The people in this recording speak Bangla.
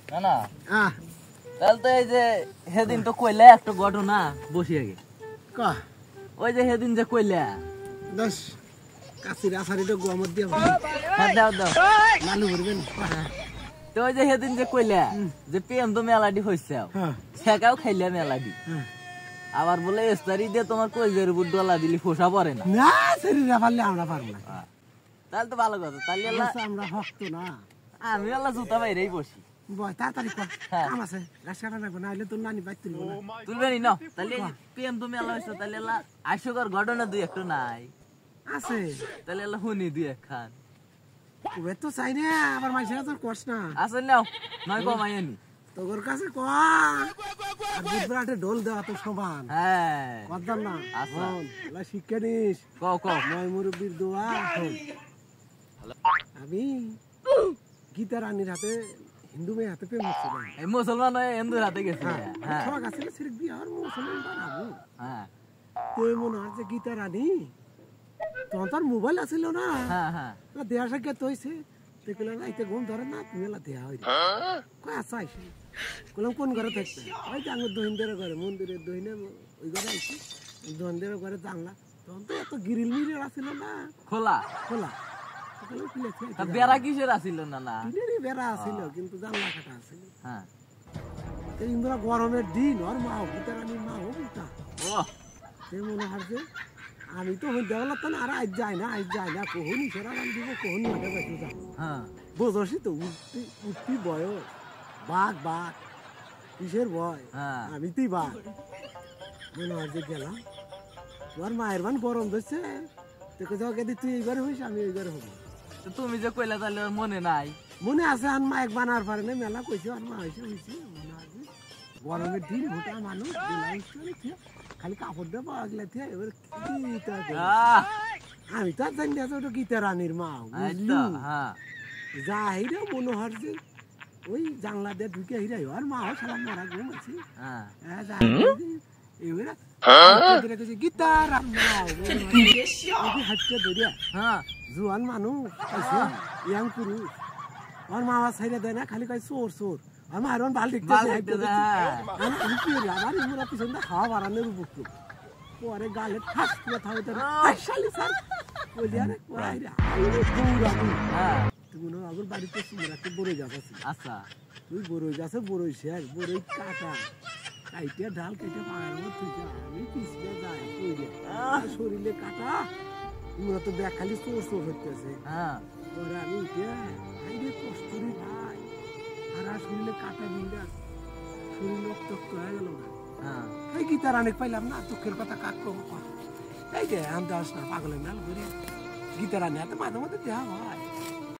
না না তাহলে তো এই যে সেদিন তো কইলে একটা ঘটনা বসি আগে কা ওই যে সেদিন যে কইলে দশ কাশির আসারিটা গোমত দিয়া হ্যাঁ দাও দাও লালু ভরবেন তো ওই যে সেদিন যে কইলে যে প্রেম তো মেলাডি হইছে ছেকাও খাইলে মেলাডি আবার বলে ইস্তারি দিয়ে তোমার কইজের উপর ডলা দিলি ফোসা পড়ে না না শরীরে পারলে আমরা পারবো না তাহলে তো ভালো কথা তাহলে আমরা ভক্ত না আমি আল্লাহ জুতা বাইরেই বসি বয় তাড়াতাড়ি কর কাম আছে গাছ কাটা লাগবে না হলে তোর নানি বাইক তুলবো না তুলবে নি না তাহলে প্রেম তো মেলা হইছে তাহলে আল্লাহ আইসকর ঘটনা দুই একটু নাই আছে তাহলে আল্লাহ শুনি দুই একখান ওবে তো চাই না আবার মাইসেরা তোর করছ না আসেন নাও নয় কমাই আনি তোর কাছে ক আর বুধবারে ঢোল দেওয়া তো সমান হ্যাঁ কদ্দাম না আচ্ছা এলা শিক্ষা নিস ক নয় মুরব্বীর দোয়া শোন আমি গীতা রানীর হাতে হিন্দু মেয়ের হাতে প্রেম হচ্ছিলাম এই মুসলমান হয়ে হিন্দুর হাতে গেছে হ্যাঁ শখ আছে সিরিক বিয়ে আর মুসলমান বানাবো হ্যাঁ তুই মনে হয় যে গীতা রানী তখন তোর মোবাইল আছিল না হ্যাঁ হ্যাঁ দেয়া সাক্ষাৎ হয়েছে দেখলে রাইতে ঘুম ধরে না তুমি এলা দেয়া হয়ে কয় আচ্ছা আইসি বললাম কোন ঘরে থাকছে ওই যে আমার দহিনদের ঘরে মন্দিরের দহিনে ওই ঘরে আইসি দহিনদের ঘরে জানলা তখন তো এত গিরিল মিরিল আছিল না খোলা খোলা বেড়া কিসের আসিল না না বেড়া আছিল কিন্তু জানলা কাটা আছিল হ্যাঁ ইন্দুরা গরমের দিন ওর মা গীতা রানীর মা হোক ও সে মনে হয় যে আমি তো হই দেওয়াল তো না আর আজ যায় না কখনই সেরা রান দিব কখনই মাঠে বাইতে যা হ্যাঁ বোঝসি তো উঠতি বয়স বাঘ কিসের ভয় আমি তুই বাঘ মনে হয় যে গেলাম তোমার মায়ের মান গরম ধরছে তোকে যাও গেদি তুই এইবারে হইস আমি এইবারে হবো তুমি যে কইলা তাহলে মনে নাই মনে আছে আর মা এক বানার পারে না মেলা কইছে আর মা হয়েছে মনে আছে গরমের দিন ভোটা মানুষ খালি কাপড় দিয়ে পাওয়া গেলে এবার আমি তো আর জানি না ওটা গীতা রানীর মা যা হিরে মনে হয় যে ওই জানলা দিয়ে ঢুকে হিরে আর মা সালাম মারা ঘুম আছে গীতা হাঁটতে ধরিয়া জোয়ান মানুষ ইয়াং পুরুষ আমার মা ছাইরা দেয় না খালি কয় চোর আমার আরো ভাল দেখতেছে আমার ইমরা পিছন খাওয়া বাড়ানোর উপযুক্ত পরে গালে ঠাস করে থাকতে স্যার বলি আরে তুমি আগর বাড়িতে একটা বড়ই গাছ আছে আচ্ছা তুই বড়ই গাছে বড়ই শেষ বড়ই কাটা কাইটে ঢাল কেটে পায়ের মধ্যে আমি পিছলে যাই শরীরে কাটা ইমরা তো ব্যাগ খালি চোর হইতেছে পরে আমি উঠে কষ্টরি ভাই সারা শরীরে কাটা বিন্দা শরীর রক্ত হয়ে গেল না এই গীতার অনেক পাইলাম না চোখের কথা কাক কম এই যে আমি দাস না পাগলের মেল ঘুরে গীতার আনে মাঝে মধ্যে দেওয়া হয়